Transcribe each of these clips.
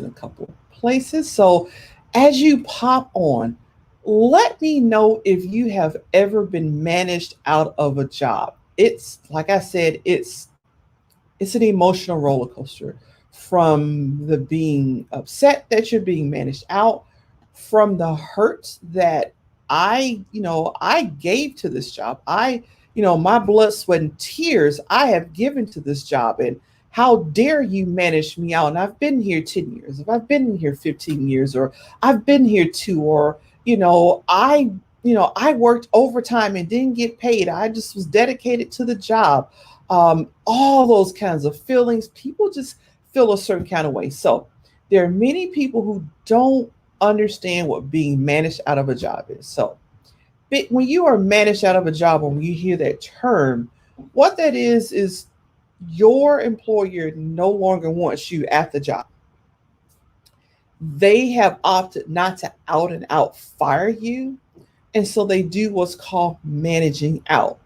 a couple of places. So as you pop on, let me know if you have ever been managed out of a job. It's like I said, it's an emotional roller coaster from the being upset that you're being managed out, from the hurt that I gave to this job. My blood, sweat, and tears I have given to this job. And how dare you manage me out? And I've been here 10 years, if I've been here 15 years, or I've been here two, or, I worked overtime and didn't get paid. I just was dedicated to the job. All those kinds of feelings. People just feel a certain kind of way. So there are many people who don't understand what being managed out of a job is. So when you are managed out of a job, or when you hear that term, what that is your employer no longer wants you at the job. They have opted not to out and out fire you. And so they do what's called managing out.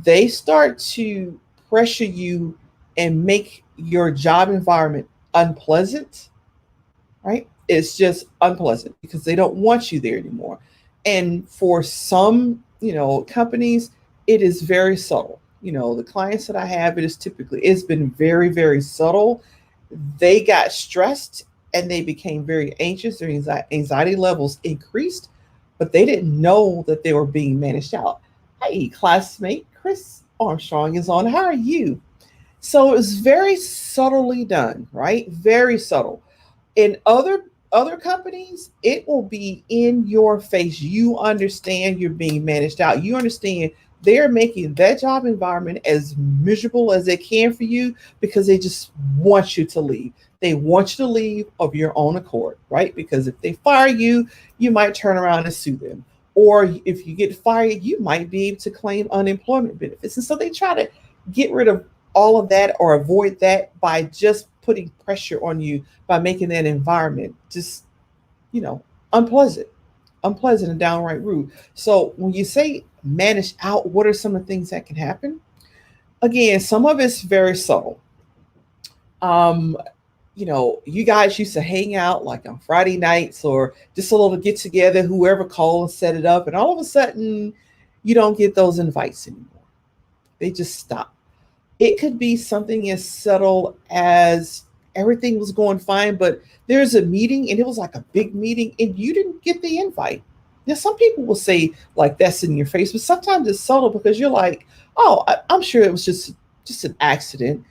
They start to pressure you and make your job environment unpleasant, right? It's just unpleasant because they don't want you there anymore. And for some, companies, it is very subtle. The clients that I have, it's been very, very subtle. They got stressed and they became very anxious. Their anxiety levels increased, but they didn't know that they were being managed out. Hey, classmate, Chris Armstrong is on. How are you? So it's very subtly done, right? Very subtle. In other companies, it will be in your face. You understand you're being managed out. You understand they're making that job environment as miserable as they can for you because they just want you to leave. They want you to leave of your own accord, right? Because if they fire you, you might turn around and sue them. Or if you get fired, you might be able to claim unemployment benefits. And so they try to get rid of all of that or avoid that by just putting pressure on you, by making that environment just, you know, unpleasant, unpleasant and downright rude. So when you say manage out, what are some of the things that can happen? Again, some of it's very subtle. Um, you guys used to hang out like on Friday nights or just a little get together, whoever called and set it up, and all of a sudden you don't get those invites anymore. They just stop. It could be something as subtle as everything was going fine, but there's a meeting and it was like a big meeting and you didn't get the invite. Now, some people will say like that's in your face, but sometimes it's subtle because you're like, oh, I'm sure it was just an accident.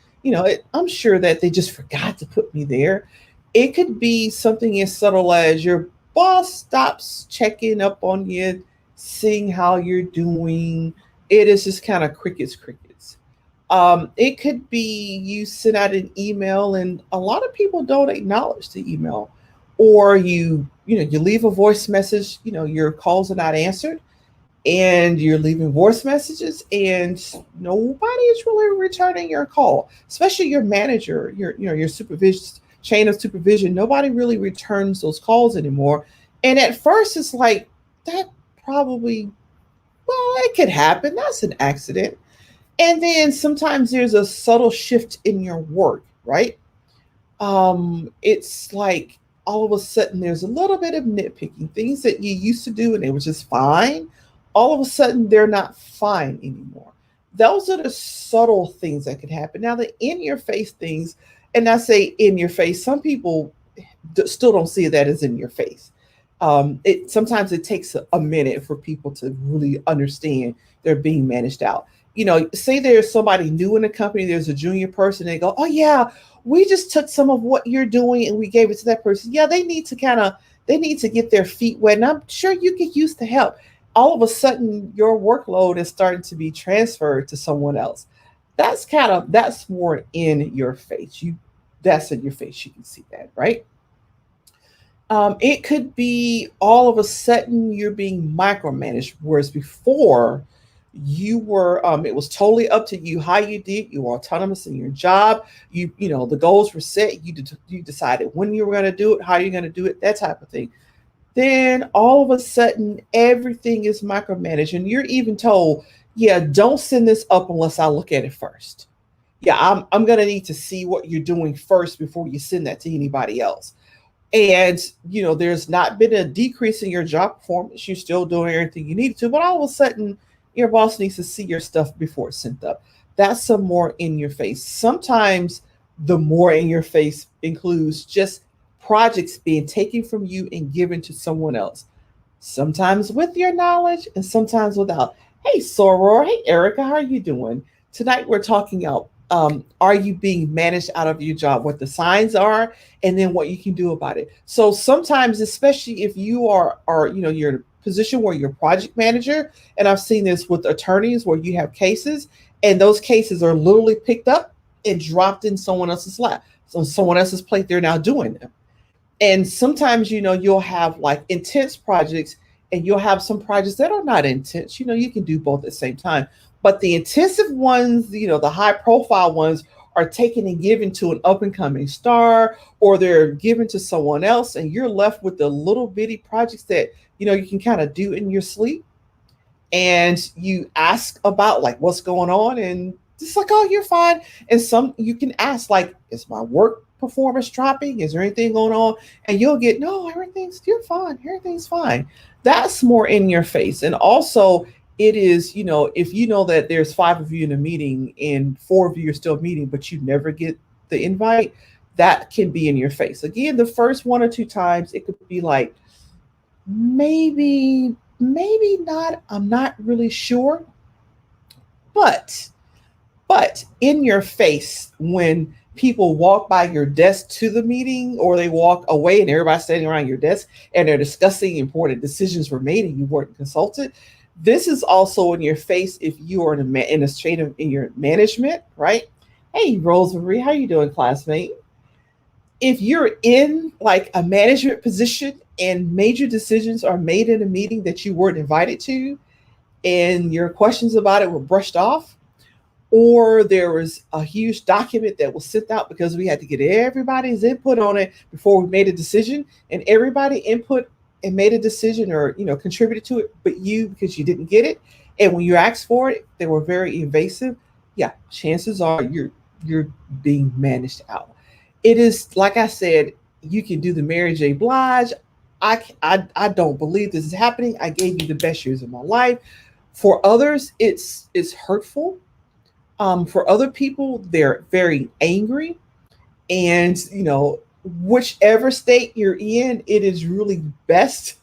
I'm sure that they just forgot to put me there. It could be something as subtle as your boss stops checking up on you, seeing how you're doing. It is just kind of crickets, crickets. It could be you send out an email and a lot of people don't acknowledge the email, or you leave a voice message. Your calls are not answered, and you're leaving voice messages, and nobody is really returning your call, especially your manager, your supervision chain of supervision. Nobody really returns those calls anymore. And at first, it's like that probably well, it could happen. That's an accident. And then sometimes there's a subtle shift in your work, right? It's like all of a sudden there's a little bit of nitpicking, things that you used to do and they were just fine. All of a sudden they're not fine anymore. Those are the subtle things that could happen. Now the in your face things, and I say in your face, some people still don't see that as in your face. It sometimes it takes a minute for people to really understand they're being managed out. Say there's somebody new in the company, there's a junior person, they go, oh yeah, we just took some of what you're doing and we gave it to that person. Yeah, they need to get their feet wet. And I'm sure you could use the help. All of a sudden your workload is starting to be transferred to someone else. That's more in your face. That's in your face. You can see that, right? It could be all of a sudden you're being micromanaged, whereas before you were it was totally up to you how you did. You were autonomous in your job. The goals were set. You decided when you were going to do it, how you're going to do it, that type of thing. Then all of a sudden everything is micromanaged, and you're even told, yeah, don't send this up unless I look at it first. Yeah, I'm going to need to see what you're doing first before you send that to anybody else. And there's not been a decrease in your job performance. You're still doing everything you need to, but all of a sudden your boss needs to see your stuff before it's sent up. That's some more in your face. Sometimes the more in your face includes just projects being taken from you and given to someone else, sometimes with your knowledge and sometimes without. Hey, Soror. Hey, Erica. How are you doing? Tonight we're talking about, are you being managed out of your job, what the signs are, and then what you can do about it. So sometimes, especially if you are you're in a position where you're a project manager, and I've seen this with attorneys where you have cases, and those cases are literally picked up and dropped in someone else's lap. So someone else's plate, they're now doing them. And sometimes you'll have like intense projects, and you'll have some projects that are not intense. You can do both at the same time, but the intensive ones, the high profile ones, are taken and given to an up and coming star, or they're given to someone else, and you're left with the little bitty projects that you can kind of do in your sleep. And you ask about like what's going on, and just like, oh, you're fine. And some you can ask like, is my work performance dropping? Is there anything going on? And you'll get, no, you're fine, everything's fine. That's more in your face. And also, it is, if you know that there's five of you in a meeting and four of you are still meeting, but you never get the invite, that can be in your face. Again, the first one or two times it could be like, maybe not, I'm not really sure. But in your face, when people walk by your desk to the meeting, or they walk away and everybody's standing around your desk and they're discussing important decisions were made and you weren't consulted, this is also in your face if you are in a state of in your management, right? Hey, Rosemary, how you doing, classmate? If you're in like a management position and major decisions are made in a meeting that you weren't invited to, and your questions about it were brushed off, or there was a huge document that was sent out because we had to get everybody's input on it before we made a decision, and everybody input and made a decision, or contributed to it, but you, because you didn't get it, and when you asked for it they were very invasive. Yeah, chances are you're being managed out. It is like I said, you can do the Mary J. Blige. I don't believe this is happening. I gave you the best years of my life. For others, it's hurtful. For other people, they're very angry. And, whichever state you're in, it is really best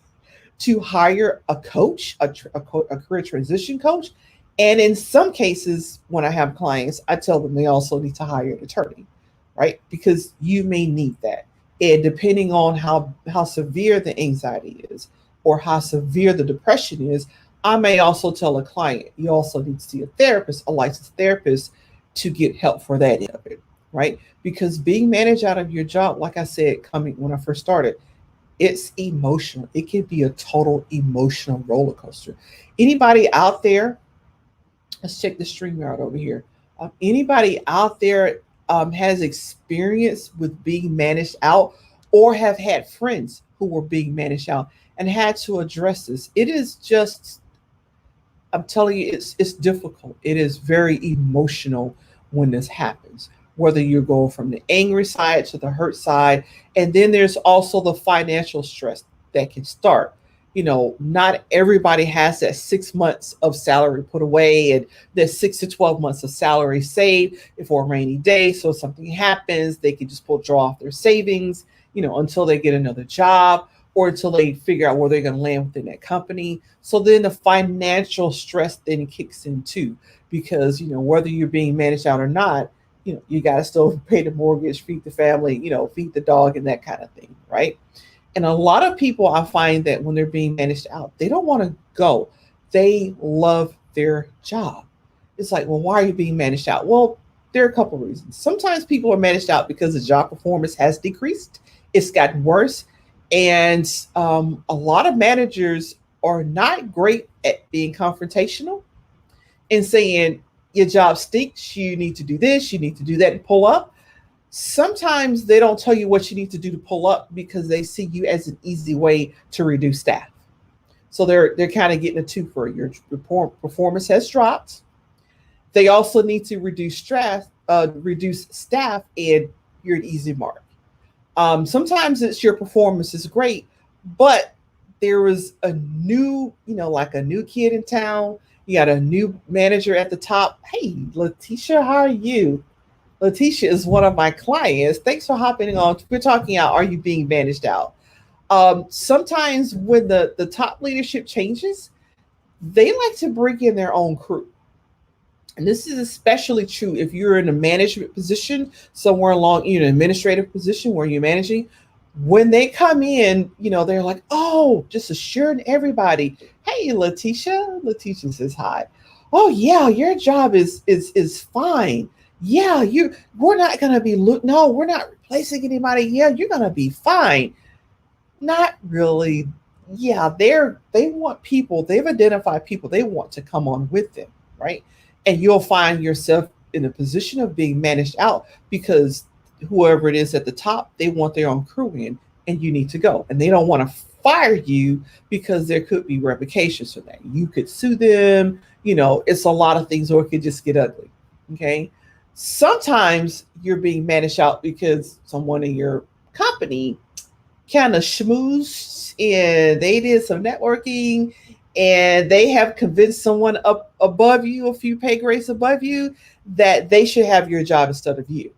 to hire a coach, a career transition coach. And in some cases, when I have clients, I tell them they also need to hire an attorney, right? Because you may need that. And depending on how severe the anxiety is, or how severe the depression is, I may also tell a client, you also need to see a therapist, a licensed therapist, to get help for that end of it, right? Because being managed out of your job, like I said, coming when I first started, it's emotional. It can be a total emotional roller coaster. Anybody out there, let's check the stream out over here. Anybody out there has experience with being managed out, or have had friends who were being managed out and had to address this? It is just, I'm telling you, it's difficult. It is very emotional when this happens. Whether you're going from the angry side to the hurt side, and then there's also the financial stress that can start. Not everybody has that 6 months of salary put away, and there's 6 to 12 months of salary saved for a rainy day. So if something happens, they can just draw off their savings, until they get another job, or until they figure out where they're going to land within that company. So then the financial stress then kicks in too, because whether you're being managed out or not, you got to still pay the mortgage, feed the family, feed the dog, and that kind of thing, right? And a lot of people, I find that when they're being managed out, they don't want to go. They love their job. It's like, well, why are you being managed out? Well, there are a couple of reasons. Sometimes people are managed out because the job performance has decreased. It's gotten worse. And a lot of managers are not great at being confrontational and saying, your job stinks, you need to do this, you need to do that, and pull up. Sometimes they don't tell you what you need to do to pull up because they see you as an easy way to reduce staff. So they're kind of getting a twofer. Your performance has dropped. They also need to reduce staff, and you're an easy mark. Sometimes it's your performance is great, but there was a new, like a new kid in town. You got a new manager at the top. Hey, Letitia, how are you? Letitia is one of my clients. Thanks for hopping on. We're talking out. Are you being managed out? Sometimes when the top leadership changes, they like to bring in their own crew. And this is especially true if you're in a management position, somewhere along, administrative position where you're managing. When they come in, they're like, oh, just assuring everybody, hey, Letitia. Letitia says hi. Oh yeah, your job is fine. Yeah, we're not gonna be no, we're not replacing anybody. Yeah, you're gonna be fine. Not really. Yeah, they want people, they've identified people they want to come on with them, right? And you'll find yourself in a position of being managed out because whoever it is at the top, they want their own crew in and you need to go. And they don't want to fire you because there could be repercussions for that. You could sue them, it's a lot of things, or it could just get ugly. Okay. Sometimes you're being managed out because someone in your company kind of schmoozed and they did some networking and they have convinced someone up above you, a few pay grades above you, that they should have your job instead of you.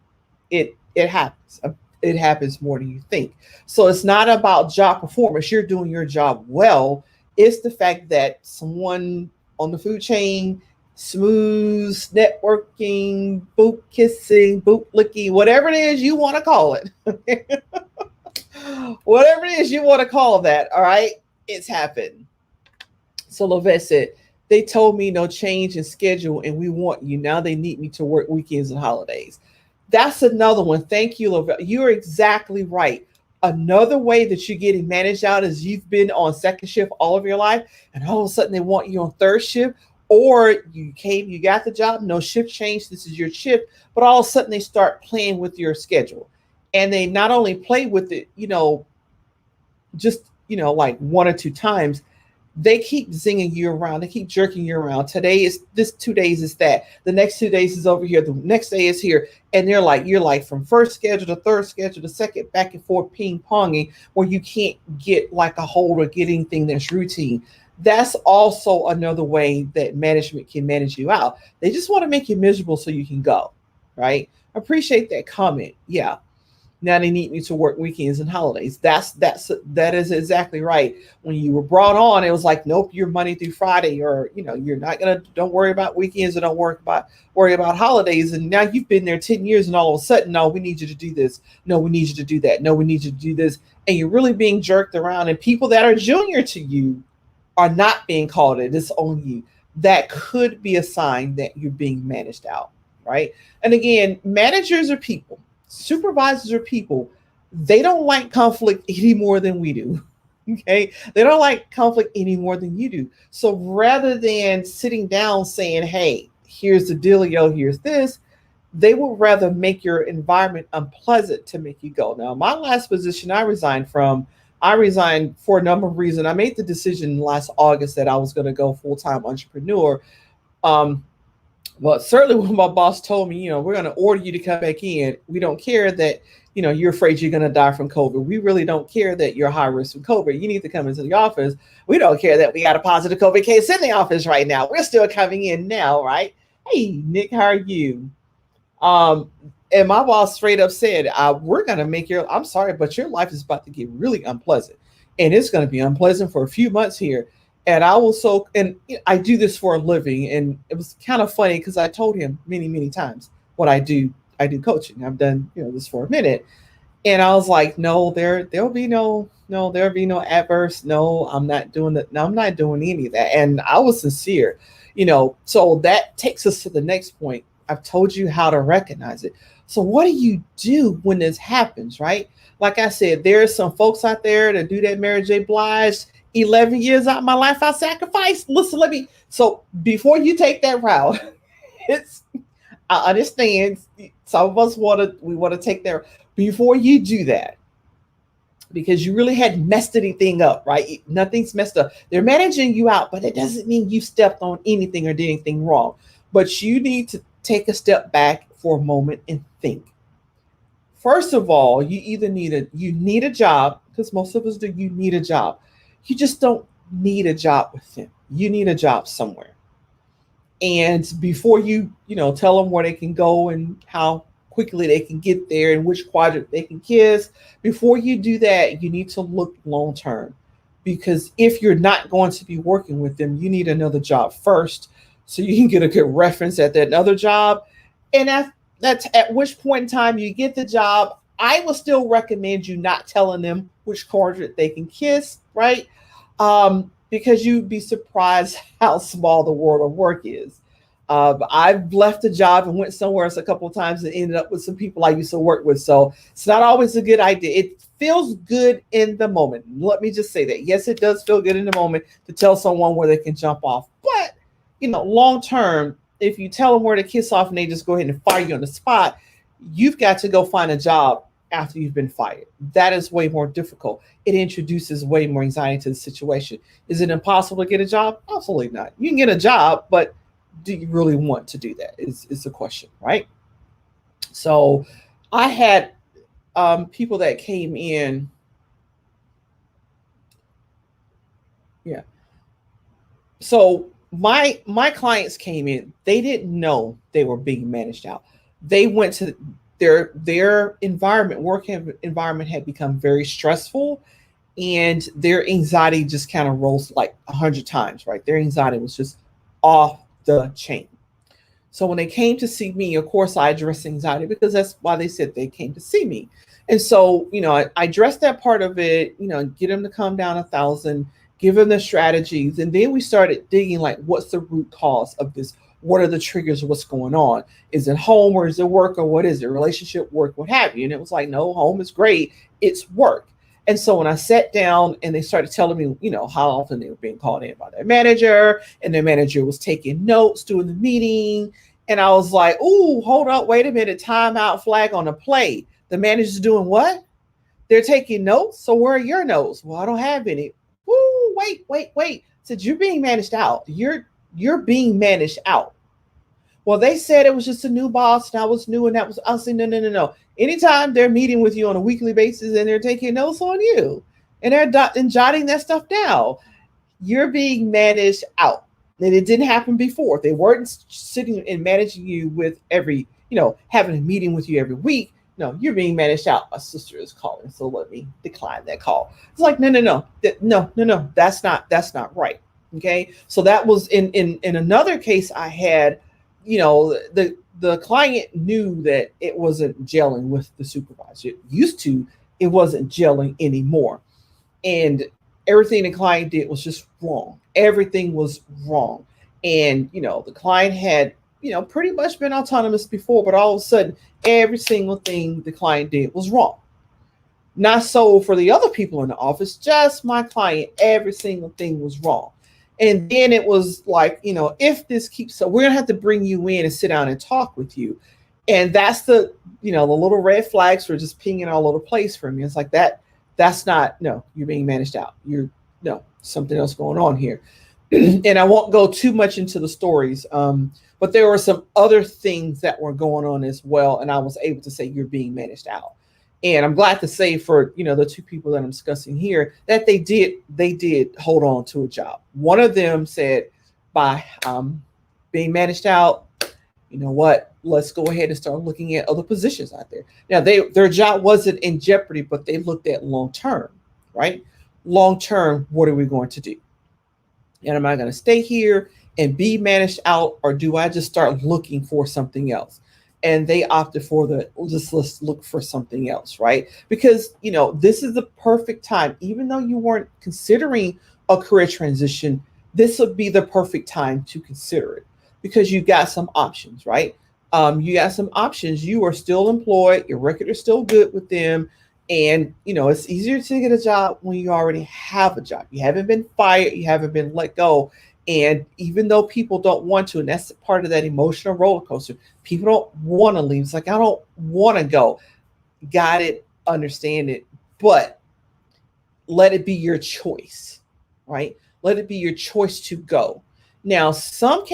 It happens. It happens more than you think. So it's not about job performance. You're doing your job well. It's the fact that someone on the food chain, smooth networking, boot kissing, boot licking, whatever it is you want to call it. Whatever it is you want to call that, all right? It's happened. So Lovette said, they told me no change in schedule and we want you. Now they need me to work weekends and holidays. That's another one. Thank you, Lovette. You're exactly right. Another way that you're getting managed out is you've been on second shift all of your life and all of a sudden they want you on third shift, or you got the job, no shift change, this is your shift, but all of a sudden they start playing with your schedule. And they not only play with it, just, like one or two times, they keep zinging you around. They keep jerking you around. Today is this, 2 days is that. The next 2 days is over here. The next day is here. And you're like from first schedule to third schedule to second, back and forth ping ponging where you can't get like a hold or get anything that's routine. That's also another way that management can manage you out. They just want to make you miserable so you can go, right? Appreciate that comment. Yeah. Now they need me to work weekends and holidays. That is exactly right. When you were brought on, it was like, nope, you're Monday through Friday, or you're not gonna. Don't worry about weekends, or don't worry about holidays. And now you've been there 10 years, and all of a sudden, no, we need you to do this. No, we need you to do that. No, we need you to do this. And you're really being jerked around. And people that are junior to you are not being called it. It's on you. That could be a sign that you're being managed out, right? And again, managers are people. Supervisors are people. They don't like conflict any more than we do. Okay. They don't like conflict any more than you do. So rather than sitting down saying, hey, here's the dealio, here's this, they would rather make your environment unpleasant to make you go. Now, my last position I resigned for a number of reasons. I made the decision last August that I was going to go full-time entrepreneur. But certainly when my boss told me, we're going to order you to come back in, we don't care that, you're afraid you're going to die from COVID. We really don't care that you're high risk from COVID. You need to come into the office. We don't care that we got a positive COVID case in the office right now. We're still coming in now, right? Hey, Nick, how are you? And my boss straight up said, we're going to I'm sorry, but your life is about to get really unpleasant. And it's going to be unpleasant for a few months here. And I do this for a living. And it was kind of funny because I told him many, many times what I do. I do coaching. I've done, this for a minute. And I was like, no, there'll be no adverse. No, I'm not doing that. No, I'm not doing any of that. And I was sincere, so that takes us to the next point. I've told you how to recognize it. So what do you do when this happens, right? Like I said, there are some folks out there that do that Mary J. Blige, 11 years out of my life I sacrificed. Listen, so before you take that route, I understand some of us want to take that before you do that, because you really hadn't messed anything up, right? Nothing's messed up. They're managing you out, but it doesn't mean you stepped on anything or did anything wrong. But you need to take a step back for a moment and think. First of all, you need a job, because most of us do. You need a job. You just don't need a job with them. You need a job somewhere. And before you tell them where they can go and how quickly they can get there and which quadrant they can kiss, before you do that, you need to look long term. Because if you're not going to be working with them, you need another job first, so you can get a good reference at that other job. And that's at which point in time you get the job. I would still recommend you not telling them which quadrant they can kiss, right? Because you'd be surprised how small the world of work is. I've left a job and went somewhere else a couple of times and ended up with some people I used to work with. So it's not always a good idea. It feels good in the moment. Let me just say that. Yes, it does feel good in the moment to tell someone where they can jump off. But, long term, if you tell them where to kiss off and they just go ahead and fire you on the spot, you've got to go find a job after you've been fired. That is way more difficult. It introduces way more anxiety to the situation. Is it impossible to get a job? Absolutely not. You can get a job, but do you really want to do that? Is the question, right? So I had people that came in. Yeah. So my clients came in. They didn't know they were being managed out. They went to their environment, environment had become very stressful, and their anxiety just kind of rose like 100 times. Right, their anxiety was just off the chain. So when they came to see me, of course, I addressed anxiety because that's why they said they came to see me. And so, I addressed that part of it, get them to come down 1,000, give them the strategies. And then we started digging like, what's the root cause of this? What are the triggers? What's going on? Is it home or is it work or what is it? Relationship, work, what have you? And it was like, no, home is great. It's work. And so when I sat down and they started telling me, how often they were being called in by their manager, and their manager was taking notes during the meeting. And I was like, ooh, hold up, wait a minute, timeout, flag on the play. The manager's doing what? They're taking notes. So where are your notes? Well, I don't have any. Ooh, wait. Said you're being managed out. You're being managed out. Well, they said it was just a new boss and I was new, and that was, I'll say, no. Anytime they're meeting with you on a weekly basis and they're taking notes on you and they're jotting that stuff down, you're being managed out. And it didn't happen before. They weren't sitting and managing you with having a meeting with you every week. No, you're being managed out. My sister is calling, so let me decline that call. It's like, no. That's not right. Okay. So that was in another case I had, the client knew that it wasn't gelling with the supervisor. It used to, it wasn't gelling anymore. And everything the client did was just wrong. Everything was wrong. And, the client had, pretty much been autonomous before, but all of a sudden, every single thing the client did was wrong. Not so for the other people in the office, just my client, every single thing was wrong. And then it was like, if this keeps, so we're going to have to bring you in and sit down and talk with you. And that's the little red flags were just pinging all over the place for me. It's like that's not, no, you're being managed out. No, something else going on here. And I won't go too much into the stories. But there were some other things that were going on as well. And I was able to say you're being managed out. And I'm glad to say for, the two people that I'm discussing here that they did hold on to a job. One of them said by being managed out, you know what, let's go ahead and start looking at other positions out there. Now their job wasn't in jeopardy, but they looked at long term, right? Long term, what are we going to do? And am I going to stay here and be managed out, or do I just start looking for something else? And they opted for let's look for something else, right? Because, this is the perfect time. Even though you weren't considering a career transition, this would be the perfect time to consider it because you got some options, right? You got some options. You are still employed. Your record is still good with them. And, it's easier to get a job when you already have a job. You haven't been fired. You haven't been let go. And even though people don't want to, and that's part of that emotional roller coaster, people don't want to leave. It's like, I don't want to go. Got it, understand it, but let it be your choice, right? Let it be your choice to go. Now, in some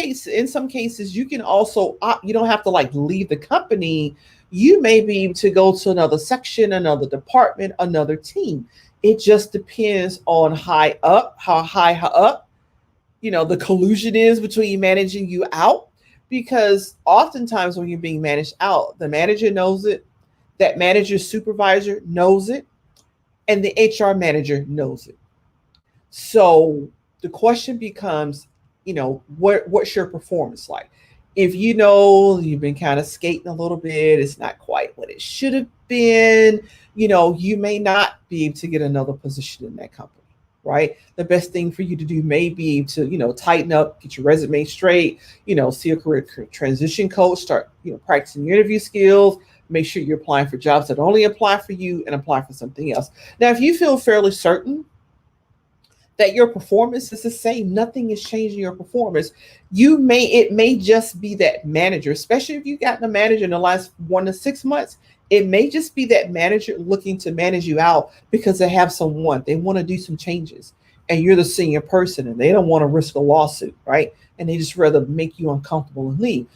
cases, you can also opt, you don't have to like leave the company, You may be able to go to another section, another department, another team. It just depends on how high up, the collusion is between managing you out. Because oftentimes when you're being managed out, the manager knows it, that manager's supervisor knows it, and the HR manager knows it. So the question becomes, what's your performance like? If you know you've been kind of skating a little bit, it's not quite what it should have been, you may not be able to get another position in that company, right? The best thing for you to do may be to, tighten up, get your resume straight, see a career transition coach, start, practicing your interview skills, make sure you're applying for jobs that only apply for you and apply for something else. Now, if you feel fairly certain that your performance is the same, nothing is changing your performance, it may just be that manager, especially if you've gotten a manager in the last 1 to 6 months, it may just be that manager looking to manage you out because they want to do some changes, and you're the senior person and they don't want to risk a lawsuit, right? And they just rather make you uncomfortable and leave.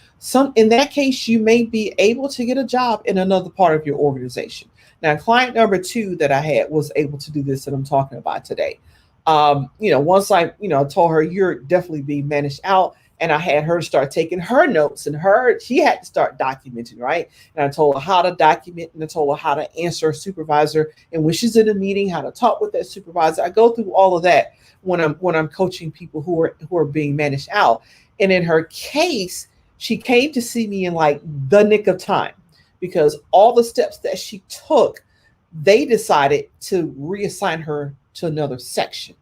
In that case, you may be able to get a job in another part of your organization. Now, client number 2 that I had was able to do this that I'm talking about today. Once I, told her you're definitely being managed out, and I had her start taking her notes, and she had to start documenting, right? And I told her how to document, and I told her how to answer a supervisor, and when she's in a meeting, how to talk with that supervisor. I go through all of that when I'm coaching people who are being managed out. And in her case, she came to see me in like the nick of time, because all the steps that she took, they decided to reassign her to another section.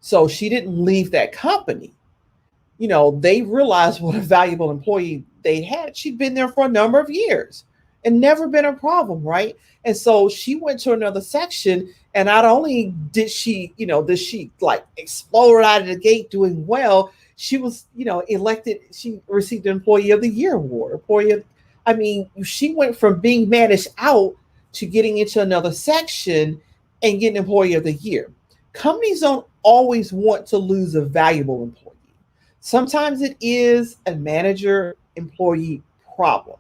So she didn't leave that company. They realized what a valuable employee they had. She'd been there for a number of years and never been a problem, right? And so she went to another section, and not only did she like explode out of the gate doing well, she was, elected, she received an Employee of the Year award. She went from being managed out to getting into another section and getting Employee of the Year. Companies don't always want to lose a valuable employee. Sometimes it is a manager employee problem.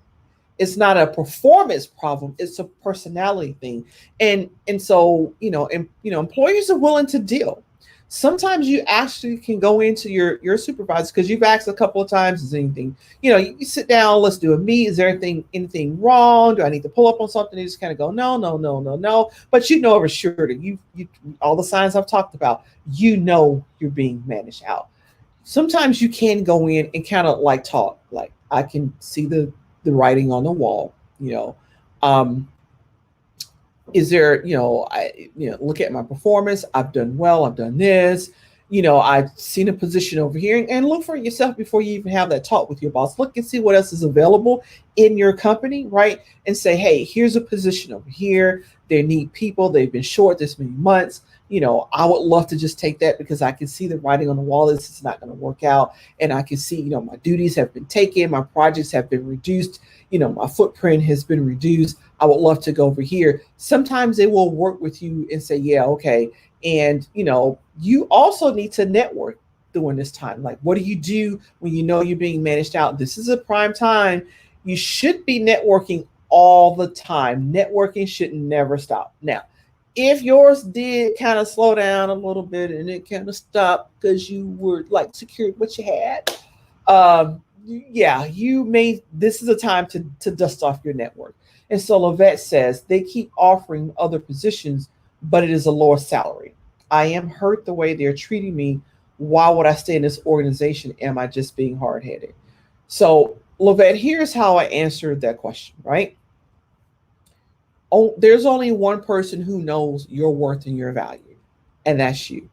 It's not a performance problem, it's a personality thing. And so, employers are willing to deal. Sometimes you actually can go into your supervisor, because you've asked a couple of times, is anything, you sit down, let's do a meet. Is there anything wrong? Do I need to pull up on something? You just kind of go, no, no, no, no, no. But for sure that you all the signs I've talked about, you're being managed out. Sometimes you can go in and kind of like talk, like I can see the writing on the wall, um, is there, look at my performance. I've done well. I've done this. I've seen a position over here, and look for yourself before you even have that talk with your boss. Look and see what else is available in your company, right? And say, hey, here's a position over here. They need people. They've been short this many months. I would love to just take that because I can see the writing on the wall. This is not going to work out. And I can see, my duties have been taken. My projects have been reduced. My footprint has been reduced. I would love to go over here. Sometimes they will work with you and say, yeah, okay. And, you also need to network during this time. Like, what do you do when you're being managed out? This is a prime time. You should be networking all the time. Networking should never stop. Now, if yours did kind of slow down a little bit and it kind of stopped because you were like secured what you had, this is a time to dust off your network. And so Lovette says they keep offering other positions, but it is a lower salary. I am hurt the way they're treating me. Why would I stay in this organization? Am I just being hard headed? So Lovette, here's how I answered that question, right? Oh, there's only one person who knows your worth and your value, and that's you.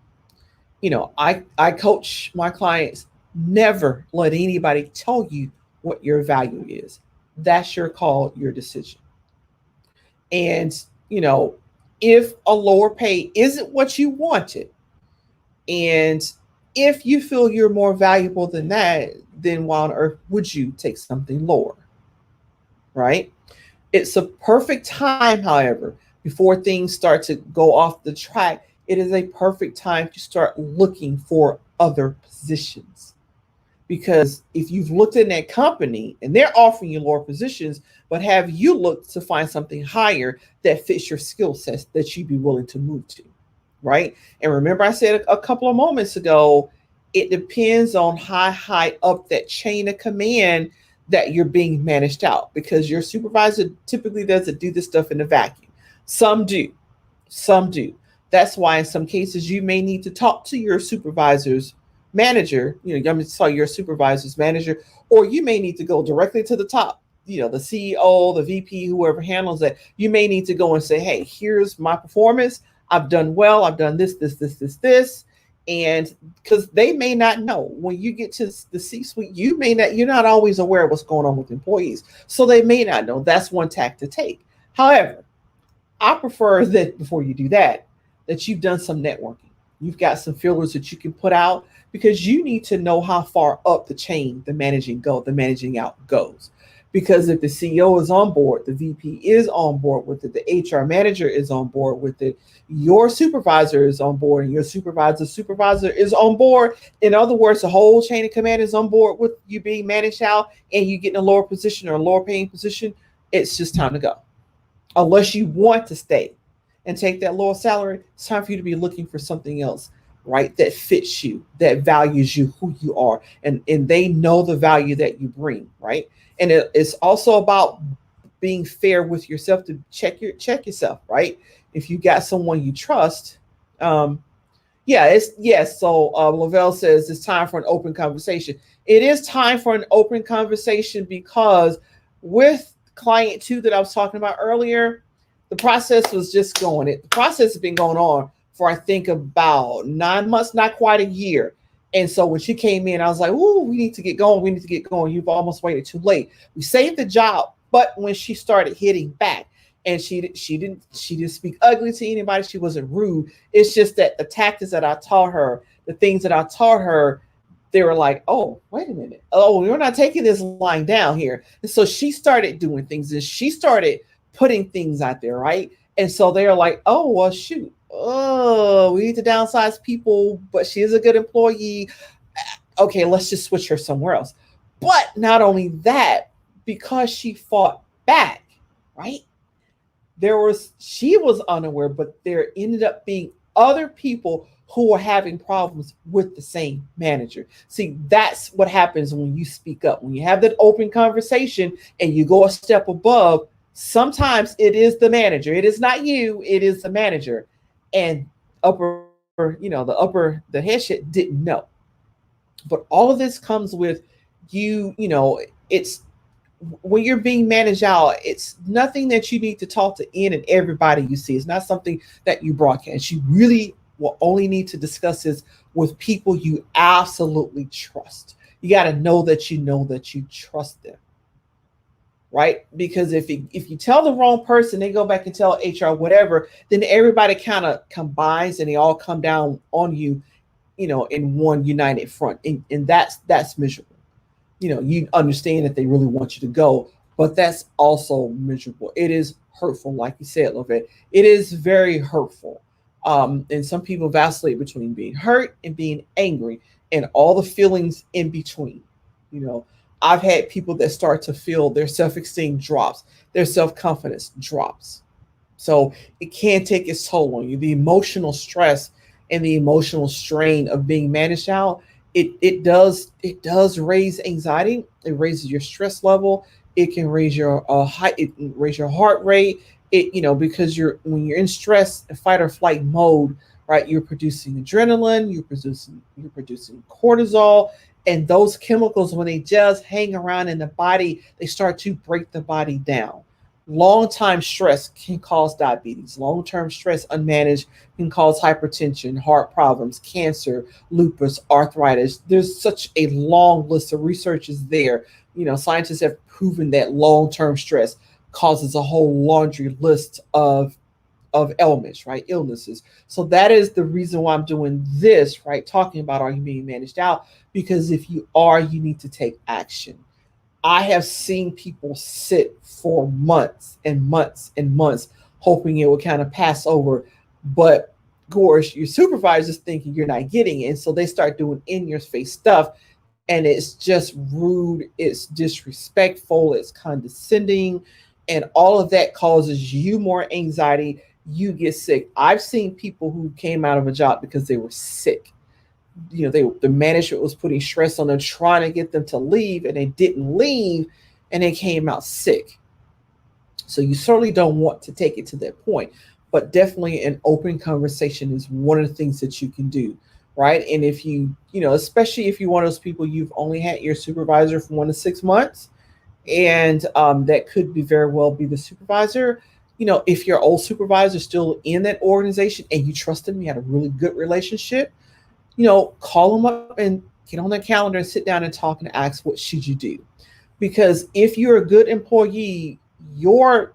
I coach my clients, never let anybody tell you what your value is. That's your call, your decision. And, if a lower pay isn't what you wanted, and if you feel you're more valuable than that, then why on earth would you take something lower? Right? It's a perfect time, however, before things start to go off the track. It is a perfect time to start looking for other positions. Because if you've looked in that company and they're offering you lower positions, but have you looked to find something higher that fits your skill sets that you'd be willing to move to, right? And remember, I said a couple of moments ago, it depends on how high up that chain of command that you're being managed out, because your supervisor typically doesn't do this stuff in a vacuum. Some do, some do. That's why in some cases you may need to talk to your supervisor's manager, I'm mean, sorry, your supervisor's manager, or you may need to go directly to the top, the CEO, the VP, whoever handles that. You may need to go and say, hey, here's my performance. I've done well. I've done this. And because they may not know, when you get to the C-suite, you're not always aware of what's going on with employees. So they may not know. That's one tack to take. However, I prefer that before you do that, that you've done some networking. You've got some feelers that you can put out, because you need to know how far up the chain the managing out goes. Because if the CEO is on board, the VP is on board with it, the HR manager is on board with it, your supervisor is on board, and your supervisor is on board. In other words, the whole chain of command is on board with you being managed out, and you get in a lower position or a lower paying position. It's just time to go. Unless you want to stay and take that lower salary, it's time for you to be looking for something else, right? That fits you, that values you, who you are, and they know the value that you bring, right? And it's also about being fair with yourself, to check yourself, right? If you got someone you trust, yeah, it's yes. So Lavelle says it's time for an open conversation. It is time for an open conversation, because with client two that I was talking about earlier, the process was just going. The process has been going on for, I think, about 9 months, not quite a year. And so when she came in, I was like, "Ooh, we need to get going. We need to get going. You've almost waited too late." We saved the job, but when she started hitting back, and she didn't speak ugly to anybody. She wasn't rude. It's just that the tactics that I taught her, the things that I taught her, they were like, "Oh, wait a minute. Oh, we're not taking this line down here." And so she started doing things, and she started putting things out there, right? And so they're like, "Oh, well, shoot. Oh, we need to downsize people, but she is a good employee. Okay, let's just switch her somewhere else." But not only that, because she fought back, right? She was unaware, but there ended up being other people who were having problems with the same manager. See, that's what happens when you speak up. When you have that open conversation and you go a step above, sometimes it is the manager. It is not you, it is the manager. And the headship didn't know. But all of this comes with it's when you're being managed out, it's nothing that you need to talk to in and everybody you see. It's not something that you broadcast. You really will only need to discuss this with people you absolutely trust. You got to know that you trust them, right? Because if you tell the wrong person, they go back and tell HR whatever, then everybody kind of combines and they all come down on you, in one united front, and that's miserable. You understand that they really want you to go, but that's also miserable. It is hurtful, like you said, Lovette. It is very hurtful. And some people vacillate between being hurt and being angry, and all the feelings in between. You know, I've had people that start to feel their self-esteem drops, their self-confidence drops. So it can take its toll on you. The emotional stress and the emotional strain of being managed out, it does raise anxiety. It raises your stress level. It can raise your it can raise your heart rate. Because when you're in stress, fight or flight mode, right? You're producing adrenaline. You're producing cortisol, and those chemicals, when they just hang around in the body, they start to break the body down. Long time stress can cause diabetes. Long term stress unmanaged can cause hypertension, heart problems, cancer, lupus, arthritis. There's such a long list of researches there. Scientists have proven that long term stress causes a whole laundry list of elements, right? Illnesses. So that is the reason why I'm doing this, right? Talking about, are you being managed out? Because if you are, you need to take action. I have seen people sit for months and months and months hoping it would kind of pass over. But of course, your supervisor's thinking you're not getting it. And so they start doing in your face stuff and it's just rude, it's disrespectful, it's condescending, and all of that causes you more anxiety. You get sick. I've seen people who came out of a job because they were sick. The management was putting stress on them, trying to get them to leave, and they didn't leave, and they came out sick. So you certainly don't want to take it to that point, but definitely an open conversation is one of the things that you can do, right? And if especially if you're one of those people, you've only had your supervisor for 1 to 6 months, and that could be very well be the supervisor. If your old supervisor is still in that organization and you trust them, you had a really good relationship, call them up and get on their calendar and sit down and talk and ask what should you do. Because if you're a good employee, your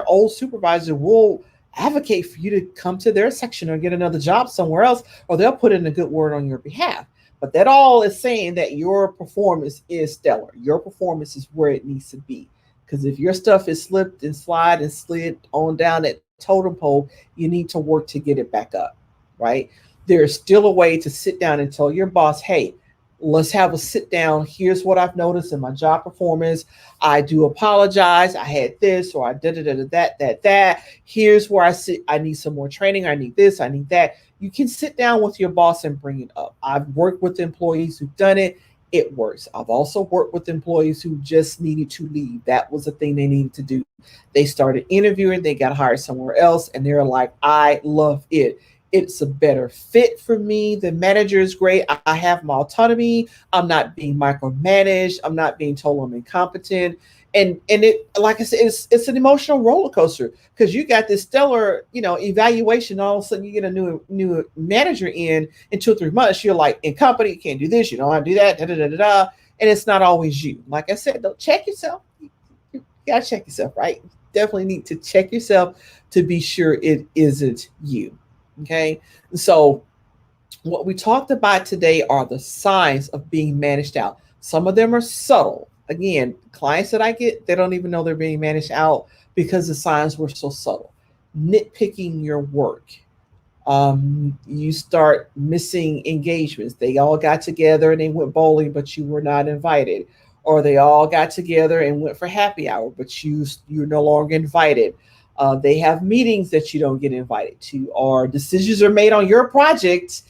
old supervisor will advocate for you to come to their section or get another job somewhere else, or they'll put in a good word on your behalf. But that all is saying that your performance is stellar. Your performance is where it needs to be. Because if your stuff is slipped and slide and slid on down that totem pole, you need to work to get it back up, right? There's still a way to sit down and tell your boss, hey, let's have a sit down. Here's what I've noticed in my job performance. I do apologize. I had this, or I did it, that. Here's where I sit. I need some more training. I need this. I need that. You can sit down with your boss and bring it up. I've worked with employees who've done it. It works. I've also worked with employees who just needed to leave. That was the thing they needed to do. They started interviewing, they got hired somewhere else, and they're like, I love it. It's a better fit for me. The manager is great. I have my autonomy. I'm not being micromanaged. I'm not being told I'm incompetent. And it, like I said, it's an emotional roller coaster because you got this stellar, evaluation. All of a sudden, you get a new manager in 2 or 3 months. You're like incompetent. You can't do this. You don't want to do that. Da, da, da, da, da. And it's not always you. Like I said, don't check yourself. You gotta check yourself, right? Definitely need to check yourself to be sure it isn't you. Okay. So what we talked about today are the signs of being managed out. Some of them are subtle. Again, clients that I get, they don't even know they're being managed out because the signs were so subtle. Nitpicking your work. You start missing engagements. They all got together and they went bowling, but you were not invited. Or they all got together and went for happy hour, but you're no longer invited. They have meetings that you don't get invited to, or decisions are made on your projects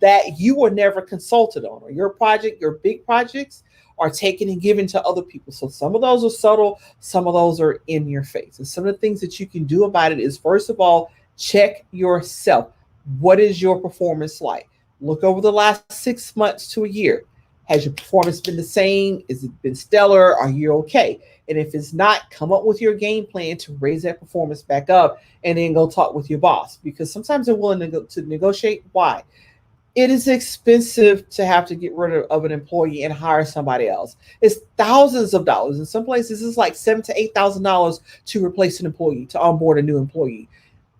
that you were never consulted on, or your project, your big projects are taken and given to other people. So some of those are subtle, some of those are in your face. And some of the things that you can do about it is, first of all, check yourself. What is your performance like? Look over the last 6 months to a year. Has your performance been the same? Has it been stellar? Are you okay? And if it's not, come up with your game plan to raise that performance back up, and then go talk with your boss, because sometimes they're willing to negotiate. Why? It is expensive to have to get rid of an employee and hire somebody else. It's thousands of dollars. In some places, it's like $7,000 to $8,000 to replace an employee, to onboard a new employee.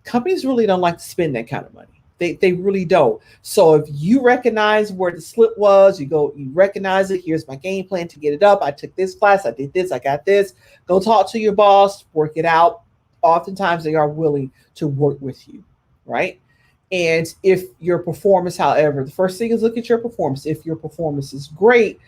Companies really don't like to spend that kind of money. They really don't. So if you recognize where the slip was, you recognize it. Here's my game plan to get it up. I took this class. I did this. I got this. Go talk to your boss. Work it out. Oftentimes they are willing to work with you, right? And if your performance, however, the first thing is look at your performance. If your performance is great,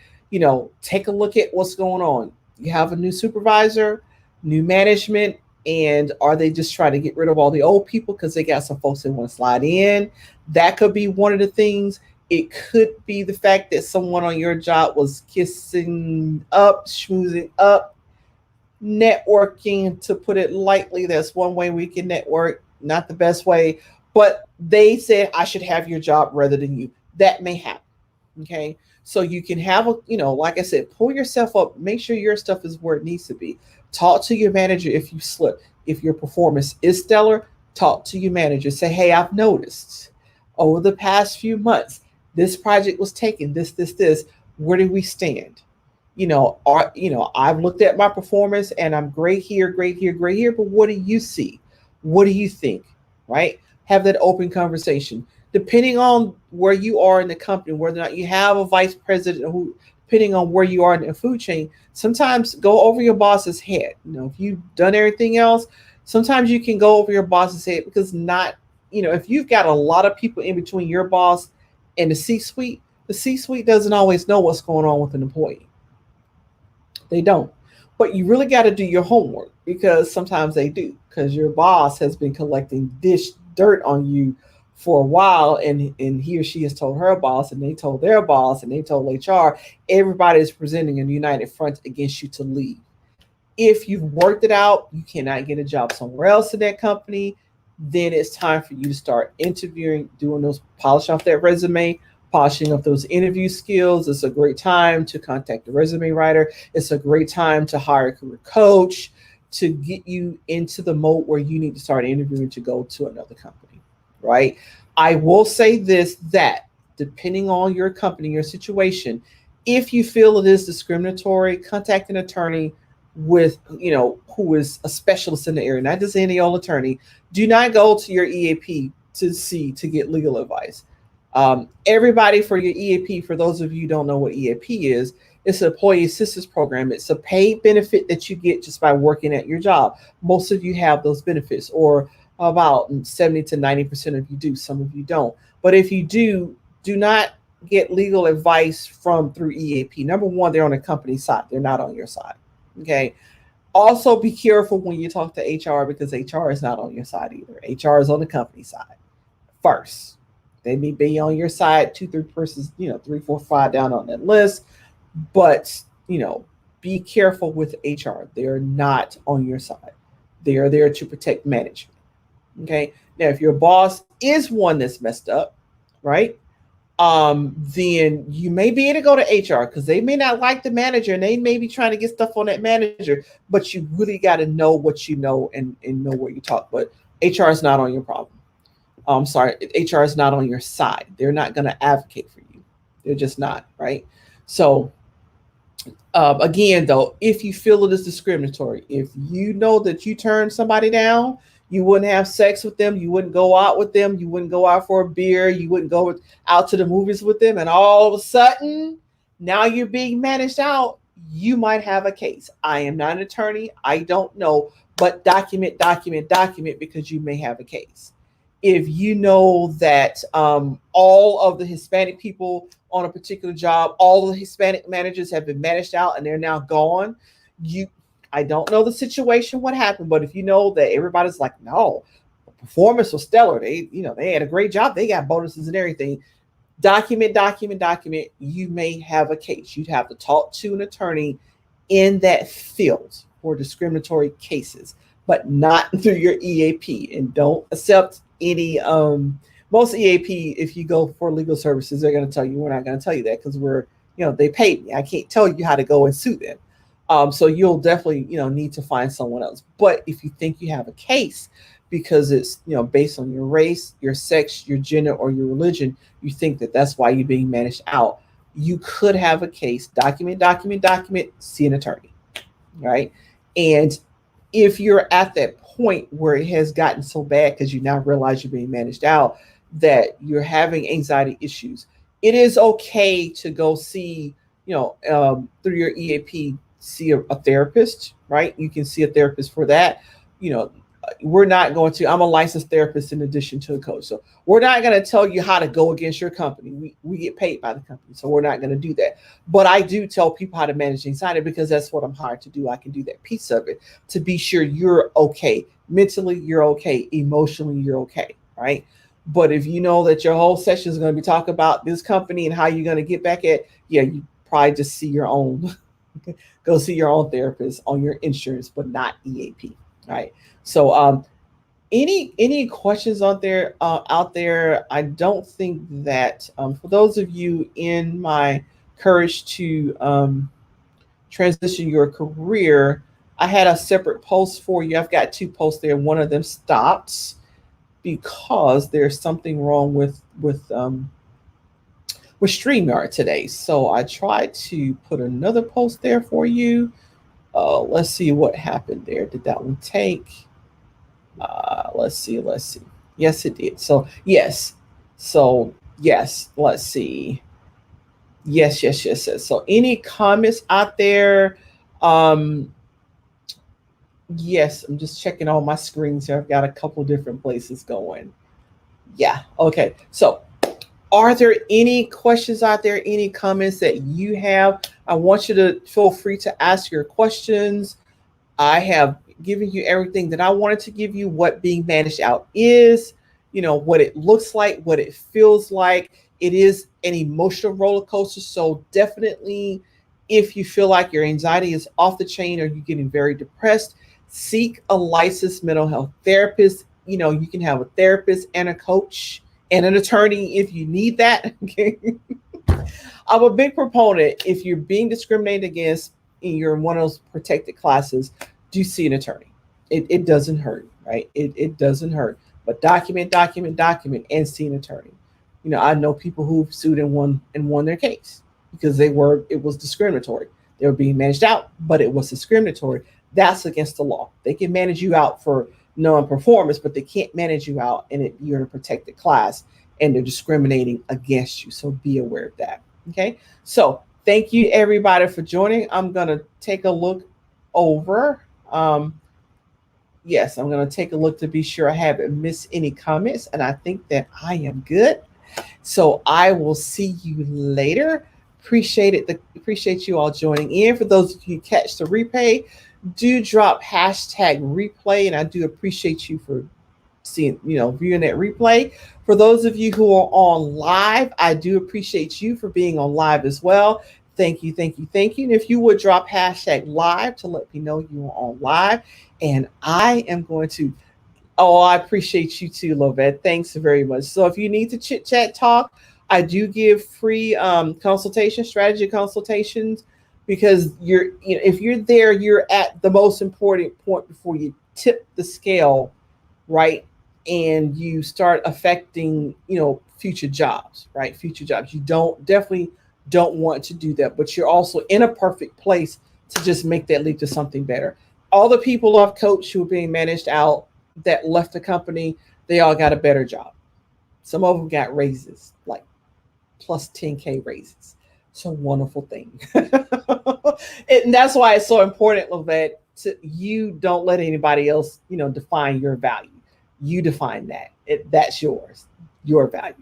take a look at what's going on. You have a new supervisor, new management, and are they just trying to get rid of all the old people because they got some folks that want to slide in? That could be one of the things. It could be the fact that someone on your job was kissing up, schmoozing up, networking, to put it lightly. That's one way we can network, not the best way, but they said, I should have your job rather than you. That may happen. Okay. So you can have like I said, pull yourself up, make sure your stuff is where it needs to be. Talk to your manager if you slip. If your performance is stellar, talk to your manager. Say, hey, I've noticed over the past few months, this project was taken, this. Where do we stand? I've looked at my performance and I'm great here, great here, great here. But what do you see? What do you think? Right? Have that open conversation. Depending on where you are in the company, whether or not you have a vice president, who, depending on where you are in the food chain, sometimes go over your boss's head. If you've done everything else, sometimes you can go over your boss's head, because if you've got a lot of people in between your boss and the C-suite, The C-suite doesn't always know what's going on with an employee. They don't. But you really got to do your homework because sometimes they do. Because your boss has been collecting dirt on you for a while, and he or she has told her boss, and they told their boss, and they told HR. Everybody is presenting a united front against you to leave. If you've worked it out, you cannot get a job somewhere else in that company, then it's time for you to start interviewing, doing those, polish off that resume, polishing up those interview skills. It's a great time to contact the resume writer. It's a great time to hire a career coach to get you into the mode where you need to start interviewing to go to another company, right? I will say this, that depending on your company, your situation, if you feel it is discriminatory, contact an attorney with, who is a specialist in the area, not just any old attorney. Do not go to your EAP to get legal advice. Everybody, for your EAP, for those of you who don't know what EAP is, it's an employee assistance program. It's a paid benefit that you get just by working at your job. Most of you have those benefits, or about 70 to 90% of you do. Some of you don't. But if you do not get legal advice through EAP. Number one, they're on the company side. They're not on your side. Okay. Also, be careful when you talk to HR, because HR is not on your side either. HR is on the company side first. They may be on your side, 2, 3 persons, 3, 4, 5 down on that list. But, be careful with HR. They're not on your side. They are there to protect management. Okay. Now, if your boss is one that's messed up, right? Then you may be able to go to HR, because they may not like the manager and they may be trying to get stuff on that manager, but you really got to know what you know, and know where you talk. But HR is not on your problem. Sorry, HR is not on your side. They're not going to advocate for you. They're just not, right? So, again, though, if you feel it is discriminatory, if you know that you turned somebody down, you wouldn't have sex with them, you wouldn't go out with them, you wouldn't go out for a beer, you wouldn't go out to the movies with them, and all of a sudden, now you're being managed out, you might have a case. I am not an attorney. I don't know, but document, because you may have a case. If you know that all of the Hispanic people on a particular job, all the Hispanic managers have been managed out and they're now gone, I don't know the situation, what happened, but if you know that everybody's like, no, the performance was stellar, they had a great job, they got bonuses and everything, document, you may have a case. You'd have to talk to an attorney in that field for discriminatory cases, but not through your EAP. And don't accept any most EAP, if you go for legal services, they're going to tell you, we're not going to tell you that, because they paid me. I can't tell you how to go and sue them. So you'll definitely, need to find someone else. But if you think you have a case because it's, based on your race, your sex, your gender, or your religion, you think that that's why you're being managed out, you could have a case. Document, see an attorney, right? And if you're at that point where it has gotten so bad because you now realize you're being managed out, that you're having anxiety issues, it is okay to go see, through your EAP, see a therapist, right? You can see a therapist for that. We're not going to, I'm a licensed therapist in addition to a coach. So we're not going to tell you how to go against your company. We get paid by the company. So we're not going to do that. But I do tell people how to manage anxiety, because that's what I'm hired to do. I can do that piece of it to be sure you're okay. Mentally, you're okay. Emotionally, you're okay, right? But if you know that your whole session is going to be talking about this company and how you're going to get back at, you probably just see your own, go see your own therapist on your insurance, but not EAP, right? So, any questions out there? I don't think that for those of you in my courage to transition your career, I had a separate post for you. I've got 2 posts there. One of them stopped because there's something wrong with StreamYard today. So I tried to put another post there for you. Let's see what happened there. Did that one take? Let's see. Yes, it did. So yes. Let's see. Yes. So any comments out there? Yes, I'm just checking all my screens here. I've got a couple different places going. Yeah. Okay. So Are there any questions out there? Any comments that you have? I want you to feel free to ask your questions. I have given you everything that I wanted to give you, what being managed out is, what it looks like, what it feels like. It is an emotional roller coaster. So definitely, if you feel like your anxiety is off the chain or you're getting very depressed, seek a licensed mental health therapist. You can have a therapist and a coach and an attorney if you need that. Okay. I'm a big proponent. If you're being discriminated against and you're in one of those protected classes, do see an attorney. It doesn't hurt, right? It doesn't hurt. But document, and see an attorney. I know people who've sued and won their case because it was discriminatory. They were being managed out, but it was discriminatory. That's against the law. They can manage you out for non-performance, but they can't manage you out, and you're in a protected class, and they're discriminating against you. So be aware of that. Okay. So thank you everybody for joining. I'm gonna take a look over. Yes, I'm gonna take a look to be sure I haven't missed any comments, and I think that I am good. So I will see you later. Appreciate you all joining in. For those of you who catch the replay, do drop hashtag replay, and I do appreciate you for seeing, viewing that replay. For those of you who are on live, I do appreciate you for being on live as well. Thank you. And if you would drop hashtag live to let me know you are on live, and I am going to. Oh, I appreciate you too, Lovette. Thanks very much. So if you need to chit chat talk, I do give free strategy consultations, because if you're there, you're at the most important point before you tip the scale, right? And you start affecting, future jobs, right? Future jobs. You definitely don't want to do that, but you're also in a perfect place to just make that leap to something better. All the people I've coached who are being managed out that left the company, they all got a better job. Some of them got raises, like plus 10K raises. It's a wonderful thing. And that's why it's so important, Lovette, you don't let anybody else, define your value. You define that. That's yours, your value.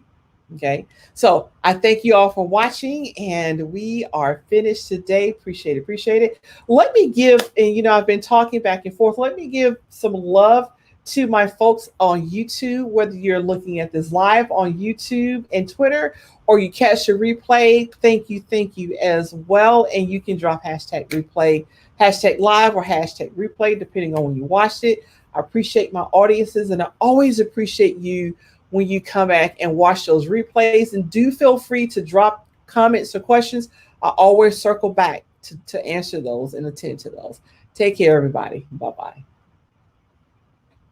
Okay. So I thank you all for watching, and we are finished today. Appreciate it. Let me give, and I've been talking back and forth. Let me give some love to my folks on YouTube, whether you're looking at this live on YouTube and Twitter, or you catch a replay. Thank you as well. And you can drop hashtag replay, hashtag live, or hashtag replay, depending on when you watched it. I appreciate my audiences, and I always appreciate you when you come back and watch those replays. And do feel free to drop comments or questions. I always circle back to answer those and attend to those. Take care, everybody. Bye-bye.